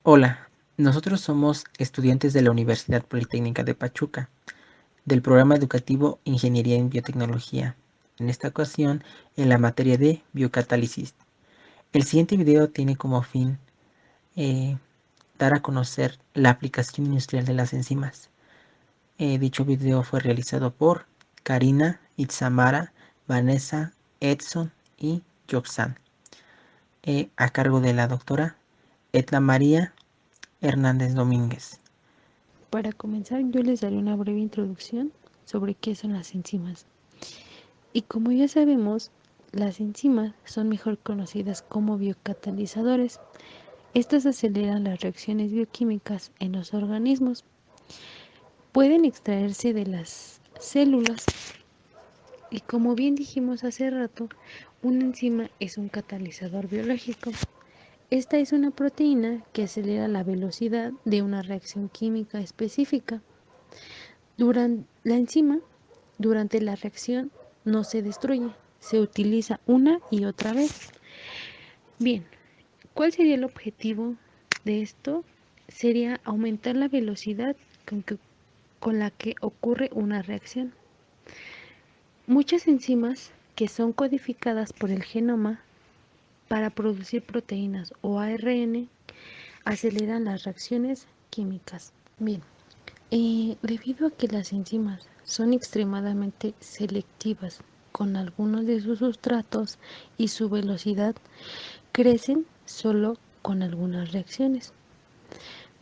Hola, nosotros somos estudiantes de la Universidad Politécnica de Pachuca, del programa educativo Ingeniería en Biotecnología, en esta ocasión en la materia de biocatálisis. El siguiente video tiene como fin eh, dar a conocer la aplicación industrial de las enzimas. Dicho video fue realizado por Karina, Itzamara, Vanessa, Edson y Yoxan, a cargo de la doctora Etla María Hernández Domínguez. Para comenzar, yo les daré una breve introducción sobre qué son las enzimas. Y como ya sabemos, las enzimas son mejor conocidas como biocatalizadores. Estas aceleran las reacciones bioquímicas en los organismos. Pueden extraerse de las células y como bien dijimos hace rato, una enzima es un catalizador biológico. Esta es una proteína que acelera la velocidad de una reacción química específica. Durante la reacción no se destruye, se utiliza una y otra vez. Bien, ¿cuál sería el objetivo de esto? Sería aumentar la velocidad con la que ocurre una reacción. Muchas enzimas que son codificadas por el genoma para producir proteínas o ARN aceleran las reacciones químicas. Bien, debido a que las enzimas son extremadamente selectivas con algunos de sus sustratos y su velocidad crecen solo con algunas reacciones.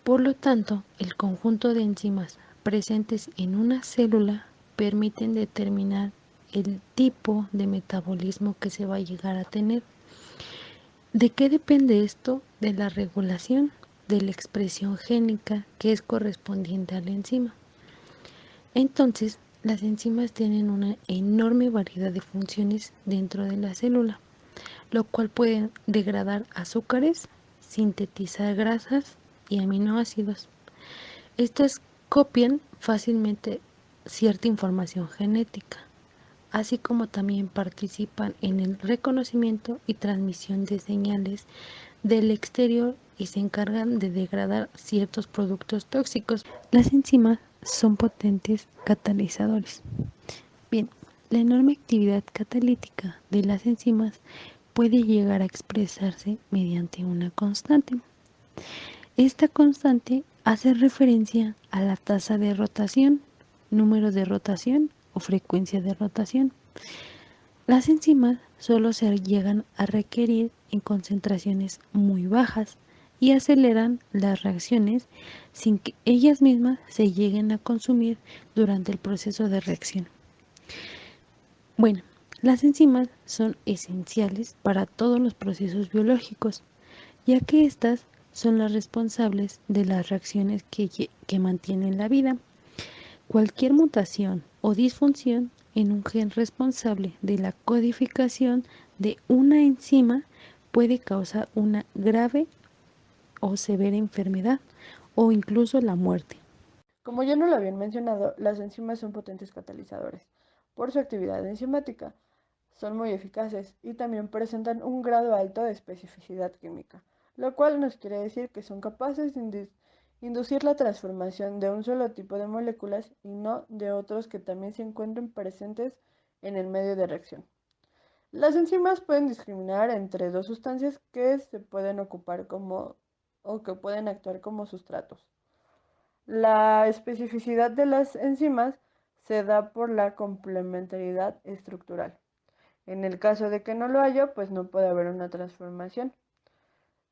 Por lo tanto, el conjunto de enzimas presentes en una célula permiten determinar el tipo de metabolismo que se va a llegar a tener. ¿De qué depende esto? De la regulación de la expresión génica que es correspondiente a la enzima. Entonces, las enzimas tienen una enorme variedad de funciones dentro de la célula, lo cual puede degradar azúcares, sintetizar grasas y aminoácidos. Estas copian fácilmente cierta información genética, así como también participan en el reconocimiento y transmisión de señales del exterior y se encargan de degradar ciertos productos tóxicos. Las enzimas son potentes catalizadores. Bien, la enorme actividad catalítica de las enzimas puede llegar a expresarse mediante una constante. Esta constante hace referencia a la tasa de rotación, número de rotación o frecuencia de rotación. Las enzimas solo se llegan a requerir en concentraciones muy bajas y aceleran las reacciones sin que ellas mismas se lleguen a consumir durante el proceso de reacción. Bueno, las enzimas son esenciales para todos los procesos biológicos, ya que estas son las responsables de las reacciones que mantienen la vida. Cualquier mutación o disfunción en un gen responsable de la codificación de una enzima puede causar una grave o severa enfermedad o incluso la muerte. Como ya no lo habían mencionado, las enzimas son potentes catalizadores por su actividad enzimática. Son muy eficaces y también presentan un grado alto de especificidad química, lo cual nos quiere decir que son capaces de inducir la transformación de un solo tipo de moléculas y no de otros que también se encuentren presentes en el medio de reacción. Las enzimas pueden discriminar entre dos sustancias que se pueden ocupar como o que pueden actuar como sustratos. La especificidad de las enzimas se da por la complementariedad estructural. En el caso de que no lo haya, pues no puede haber una transformación.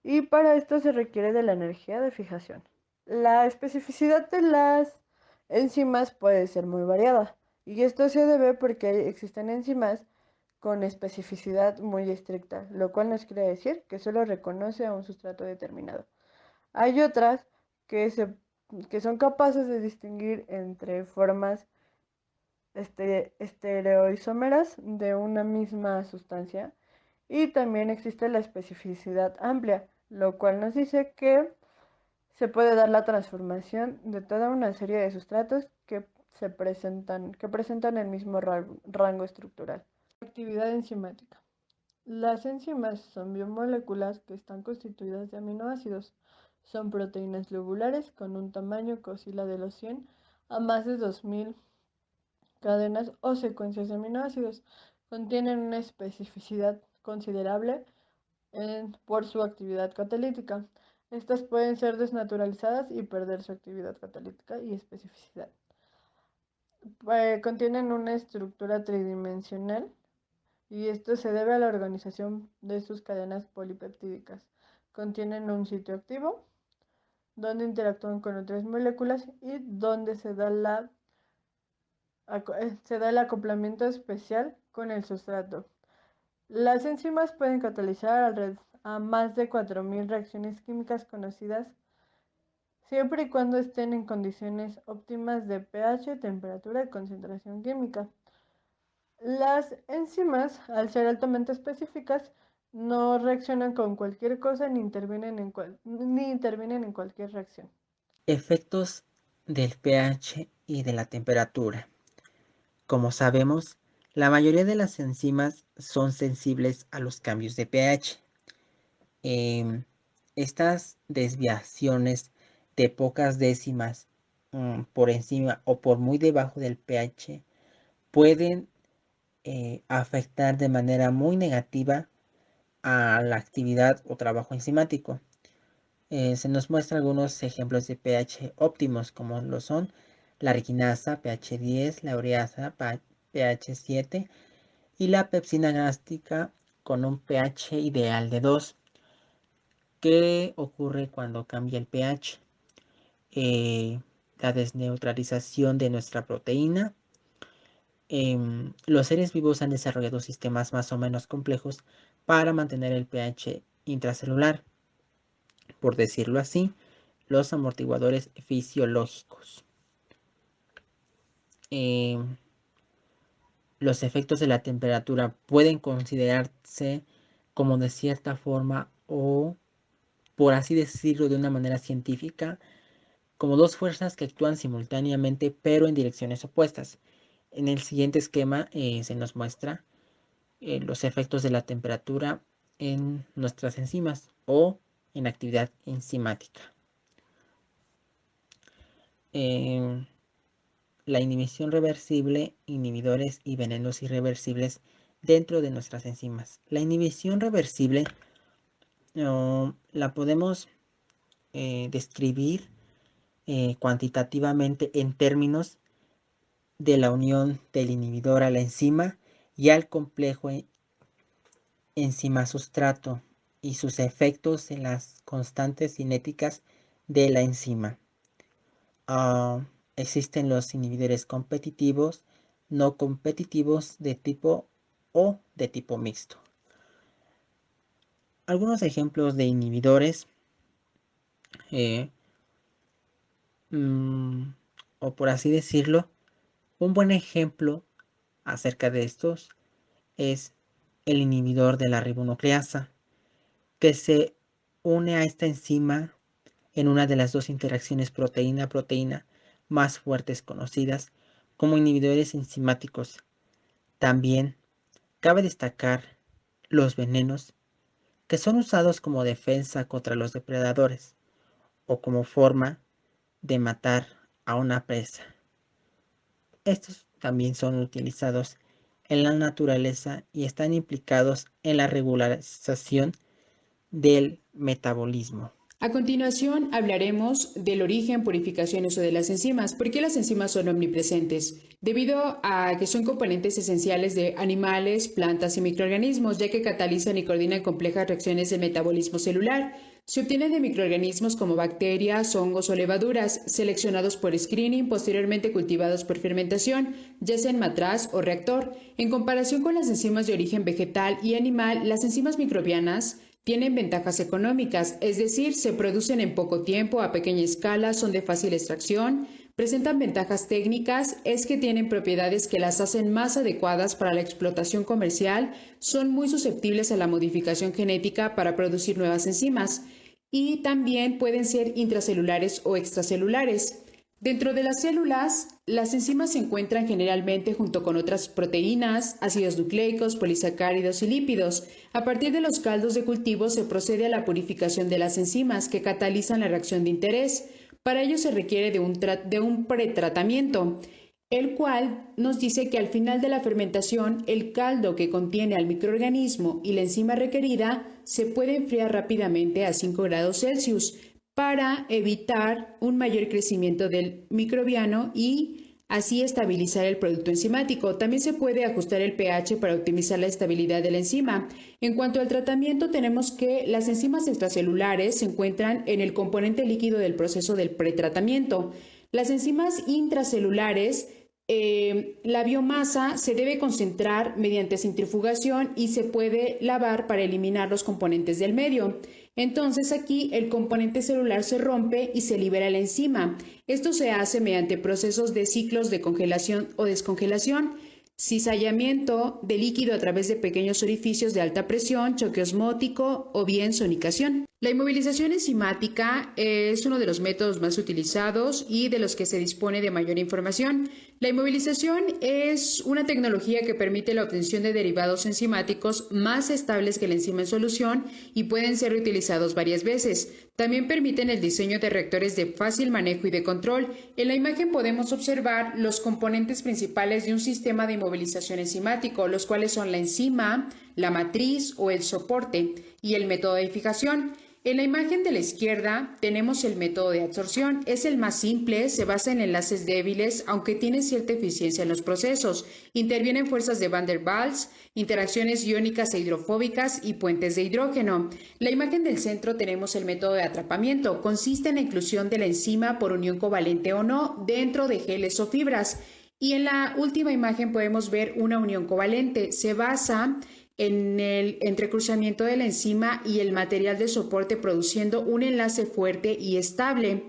Y para esto se requiere de la energía de fijación. La especificidad de las enzimas puede ser muy variada. Y esto se debe porque existen enzimas con especificidad muy estricta, lo cual nos quiere decir que solo reconoce a un sustrato determinado. Hay otras que, que son capaces de distinguir entre formas estereoisómeras de una misma sustancia y también existe la especificidad amplia, lo cual nos dice que se puede dar la transformación de toda una serie de sustratos que presentan el mismo rango estructural. Actividad enzimática. Las enzimas son biomoléculas que están constituidas de aminoácidos. Son proteínas globulares con un tamaño que oscila de los 100 a más de 2000 cadenas o secuencias de aminoácidos. Contienen una especificidad considerable por su actividad catalítica. Estas pueden ser desnaturalizadas y perder su actividad catalítica y especificidad. Contienen una estructura tridimensional y esto se debe a la organización de sus cadenas polipeptídicas. Contienen un sitio activo, donde interactúan con otras moléculas y donde se da el acoplamiento especial con el sustrato. Las enzimas pueden catalizar a más de 4000 reacciones químicas conocidas, siempre y cuando estén en condiciones óptimas de pH, temperatura y concentración química. Las enzimas, al ser altamente específicas, no reaccionan con cualquier cosa ni intervienen en cualquier reacción. Efectos del pH y de la temperatura. Como sabemos, la mayoría de las enzimas son sensibles a los cambios de pH. Estas desviaciones de pocas décimas por encima o por muy debajo del pH pueden afectar de manera muy negativa a la actividad o trabajo enzimático. Se nos muestran algunos ejemplos de pH óptimos, como lo son la arginasa pH 10, la ureasa pH 7 y la pepsina gástrica con un pH ideal de 2. ¿Qué ocurre cuando cambia el pH? La desneutralización de nuestra proteína. Los seres vivos han desarrollado sistemas más o menos complejos para mantener el pH intracelular, por decirlo así, los amortiguadores fisiológicos. Los efectos de la temperatura pueden considerarse como de cierta forma o, por así decirlo de una manera científica, como dos fuerzas que actúan simultáneamente pero en direcciones opuestas. En el siguiente esquema se nos muestra los efectos de la temperatura en nuestras enzimas o en actividad enzimática. La inhibición reversible, inhibidores y venenos irreversibles dentro de nuestras enzimas. La inhibición reversible la podemos describir cuantitativamente en términos de la unión del inhibidor a la enzima y al complejo enzima-sustrato y sus efectos en las constantes cinéticas de la enzima. Existen los inhibidores competitivos, no competitivos de tipo o de tipo mixto. Algunos ejemplos de inhibidores o por así decirlo, un buen ejemplo acerca de estos es el inhibidor de la ribonucleasa, que se une a esta enzima en una de las dos interacciones proteína-proteína más fuertes conocidas como inhibidores enzimáticos. También cabe destacar los venenos, que son usados como defensa contra los depredadores o como forma de matar a una presa. Estos también son utilizados en la naturaleza y están implicados en la regularización del metabolismo. A continuación hablaremos del origen, purificación y uso de las enzimas. ¿Por qué las enzimas son omnipresentes? Debido a que son componentes esenciales de animales, plantas y microorganismos, ya que catalizan y coordinan complejas reacciones del metabolismo celular. Se obtienen de microorganismos como bacterias, hongos o levaduras, seleccionados por screening, posteriormente cultivados por fermentación, ya sea en matraz o reactor. En comparación con las enzimas de origen vegetal y animal, las enzimas microbianas tienen ventajas económicas, es decir, se producen en poco tiempo, a pequeña escala, son de fácil extracción, presentan ventajas técnicas, es que tienen propiedades que las hacen más adecuadas para la explotación comercial, son muy susceptibles a la modificación genética para producir nuevas enzimas y también pueden ser intracelulares o extracelulares. Dentro de las células, las enzimas se encuentran generalmente junto con otras proteínas, ácidos nucleicos, polisacáridos y lípidos. A partir de los caldos de cultivo se procede a la purificación de las enzimas que catalizan la reacción de interés. Para ello se requiere de un pretratamiento, el cual nos dice que al final de la fermentación el caldo que contiene al microorganismo y la enzima requerida se puede enfriar rápidamente a 5 grados Celsius para evitar un mayor crecimiento del microbiano y así estabilizar el producto enzimático. También se puede ajustar el pH para optimizar la estabilidad de la enzima. En cuanto al tratamiento, tenemos que las enzimas extracelulares se encuentran en el componente líquido del proceso del pretratamiento. Las enzimas intracelulares, la biomasa se debe concentrar mediante centrifugación y se puede lavar para eliminar los componentes del medio. Entonces aquí el componente celular se rompe y se libera la enzima. Esto se hace mediante procesos de ciclos de congelación o descongelación, cizallamiento de líquido a través de pequeños orificios de alta presión, choque osmótico o bien sonicación. La inmovilización enzimática es uno de los métodos más utilizados y de los que se dispone de mayor información. La inmovilización es una tecnología que permite la obtención de derivados enzimáticos más estables que la enzima en solución y pueden ser utilizados varias veces. También permiten el diseño de reactores de fácil manejo y de control. En la imagen podemos observar los componentes principales de un sistema de inmovilización enzimático, los cuales son la enzima, la matriz o el soporte y el método de fijación. En la imagen de la izquierda tenemos el método de absorción. Es el más simple, se basa en enlaces débiles, aunque tiene cierta eficiencia en los procesos. Intervienen fuerzas de Van der Waals, interacciones iónicas e hidrofóbicas y puentes de hidrógeno. La imagen del centro tenemos el método de atrapamiento. Consiste en la inclusión de la enzima por unión covalente o no dentro de geles o fibras. Y en la última imagen podemos ver una unión covalente. Se basa en el entrecruzamiento de la enzima y el material de soporte produciendo un enlace fuerte y estable.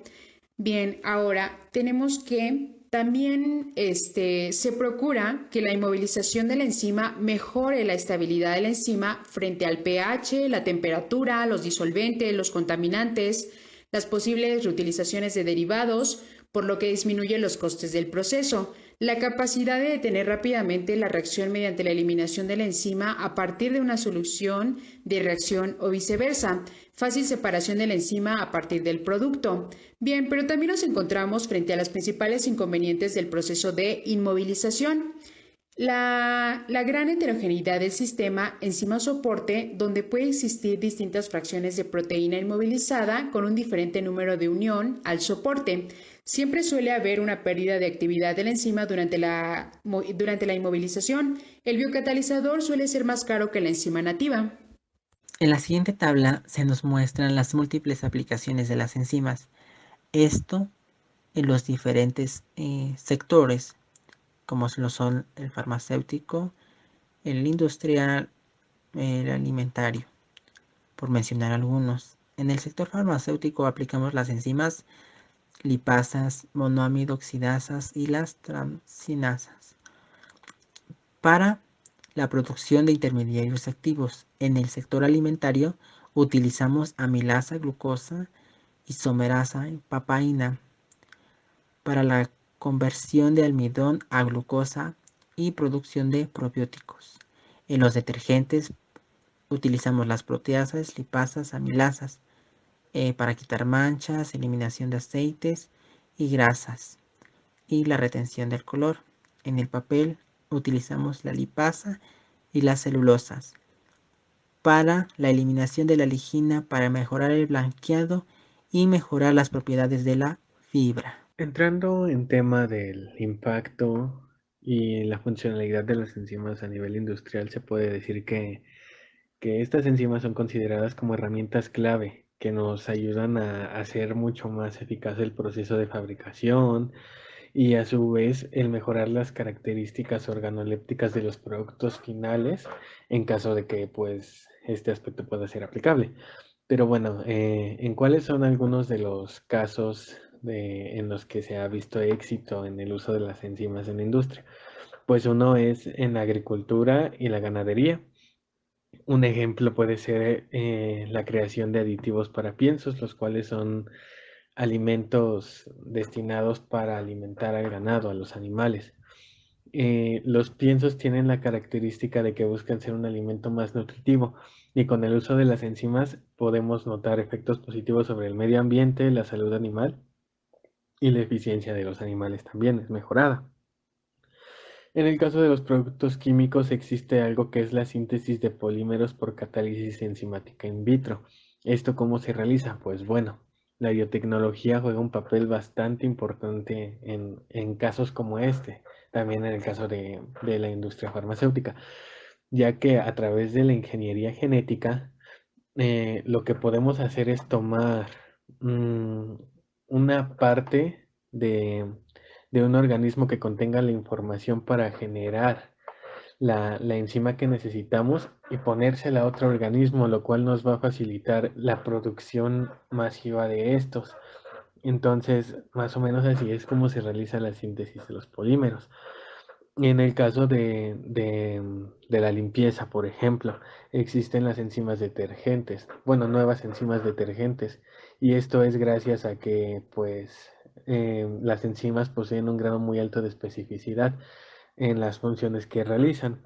Bien, ahora tenemos que también se procura que la inmovilización de la enzima mejore la estabilidad de la enzima frente al pH, la temperatura, los disolventes, los contaminantes, las posibles reutilizaciones de derivados, por lo que disminuye los costes del proceso. La capacidad de detener rápidamente la reacción mediante la eliminación de la enzima a partir de una solución de reacción o viceversa. Fácil separación de la enzima a partir del producto. Bien, pero también nos encontramos frente a los principales inconvenientes del proceso de inmovilización. La gran heterogeneidad del sistema enzima-soporte, donde puede existir distintas fracciones de proteína inmovilizada con un diferente número de unión al soporte. Siempre suele haber una pérdida de actividad de la enzima durante la inmovilización. El biocatalizador suele ser más caro que la enzima nativa. En la siguiente tabla se nos muestran las múltiples aplicaciones de las enzimas. Esto en los diferentes sectores, como lo son el farmacéutico, el industrial, el alimentario, por mencionar algunos. En el sector farmacéutico aplicamos las enzimas lipasas, monoámido oxidasas y las transinasas para la producción de intermediarios activos. En el sector alimentario utilizamos amilasa, glucosa, isomerasa, papaína para la conversión de almidón a glucosa y producción de probióticos. En los detergentes utilizamos las proteasas, lipasas, amilasas para quitar manchas, eliminación de aceites y grasas y la retención del color. En el papel utilizamos la lipasa y las celulosas para la eliminación de la ligina, para mejorar el blanqueado y mejorar las propiedades de la fibra. Entrando en tema del impacto y la funcionalidad de las enzimas a nivel industrial, se puede decir que estas enzimas son consideradas como herramientas clave que nos ayudan a hacer mucho más eficaz el proceso de fabricación y a su vez el mejorar las características organolépticas de los productos finales en caso de que pues este aspecto pueda ser aplicable. Pero bueno, ¿en cuáles son algunos de los casos en los que se ha visto éxito en el uso de las enzimas en la industria? Pues uno es en la agricultura y la ganadería. Un ejemplo puede ser la creación de aditivos para piensos, los cuales son alimentos destinados para alimentar al ganado, a los animales. Los piensos tienen la característica de que buscan ser un alimento más nutritivo y con el uso de las enzimas podemos notar efectos positivos sobre el medio ambiente, la salud animal y la eficiencia de los animales también es mejorada. En el caso de los productos químicos existe algo que es la síntesis de polímeros por catálisis enzimática in vitro. ¿Esto cómo se realiza? Pues bueno, la biotecnología juega un papel bastante importante en casos como este, también en el caso de la industria farmacéutica, ya que a través de la ingeniería genética lo que podemos hacer es tomar una parte de un organismo que contenga la información para generar la enzima que necesitamos y ponérsela a otro organismo, lo cual nos va a facilitar la producción masiva de estos. Entonces, más o menos así es como se realiza la síntesis de los polímeros. En el caso de la limpieza, por ejemplo, existen las enzimas detergentes, bueno, nuevas enzimas detergentes, y esto es gracias a que, pues, las enzimas poseen un grado muy alto de especificidad en las funciones que realizan.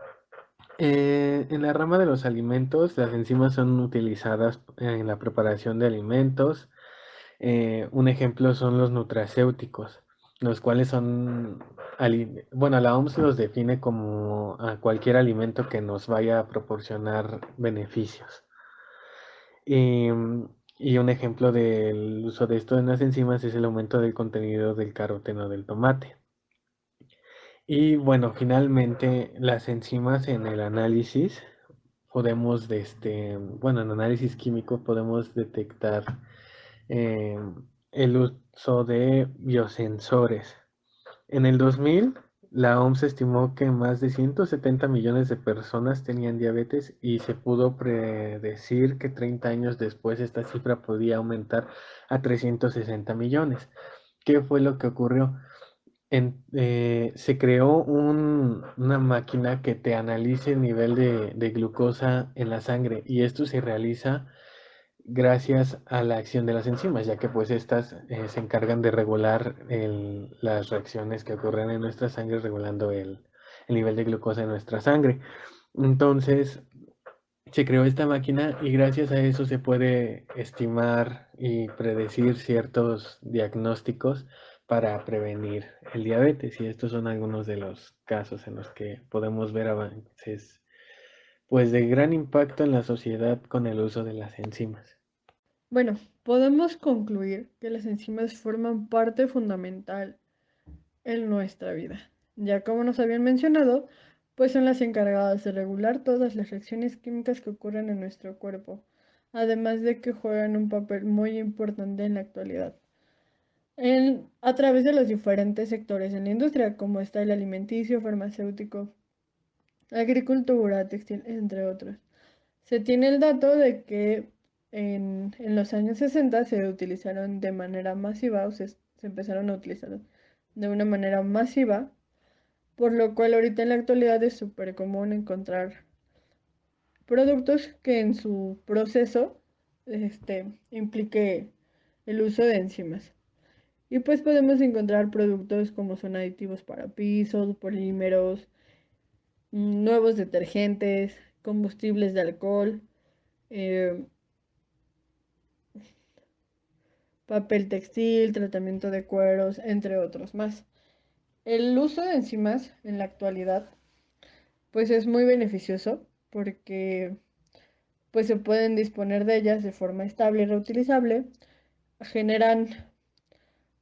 En la rama de los alimentos, las enzimas son utilizadas en la preparación de alimentos. Un ejemplo son los nutracéuticos, los cuales son, bueno, la OMS los define como a cualquier alimento que nos vaya a proporcionar beneficios. Y, y un ejemplo del uso de esto en las enzimas es el aumento del contenido del caroteno del tomate. Y bueno, finalmente las enzimas en el análisis podemos, bueno, en análisis químico podemos detectar eh, el uso de biosensores. En el 2000, la OMS estimó que más de 170 millones de personas tenían diabetes y se pudo predecir que 30 años después esta cifra podía aumentar a 360 millones. ¿Qué fue lo que ocurrió? Se creó una máquina que te analice el nivel de glucosa en la sangre y esto se realiza gracias a la acción de las enzimas, ya que pues estas se encargan de regular las reacciones que ocurren en nuestra sangre, regulando el nivel de glucosa en nuestra sangre. Entonces, se creó esta máquina y gracias a eso se puede estimar y predecir ciertos diagnósticos para prevenir el diabetes. Y estos son algunos de los casos en los que podemos ver avances pues de gran impacto en la sociedad con el uso de las enzimas. Bueno, podemos concluir que las enzimas forman parte fundamental en nuestra vida. Ya como nos habían mencionado, pues son las encargadas de regular todas las reacciones químicas que ocurren en nuestro cuerpo, además de que juegan un papel muy importante en la actualidad. A través de los diferentes sectores en la industria, como está el alimenticio, farmacéutico, agricultura, textil, entre otros. Se tiene el dato de que en los años 60 se utilizaron de manera masiva, o se empezaron a utilizar de una manera masiva, por lo cual ahorita en la actualidad es súper común encontrar productos que en su proceso implique el uso de enzimas. Y pues podemos encontrar productos como son aditivos para pisos, polímeros, nuevos detergentes, combustibles de alcohol, eh, papel textil, tratamiento de cueros, entre otros más. El uso de enzimas en la actualidad pues es muy beneficioso porque pues se pueden disponer de ellas de forma estable y reutilizable, generan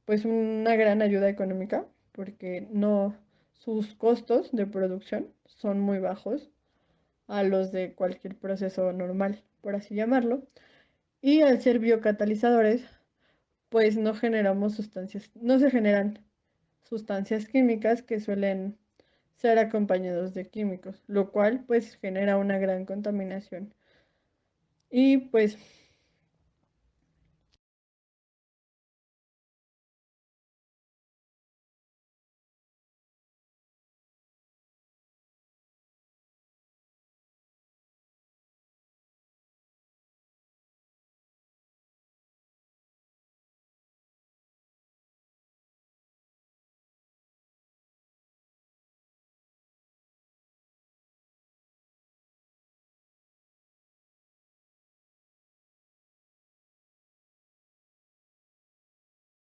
pues una gran ayuda económica porque no sus costos de producción son muy bajos a los de cualquier proceso normal, por así llamarlo, y al ser biocatalizadores pues no se generan sustancias químicas que suelen ser acompañados de químicos, lo cual pues genera una gran contaminación. Y pues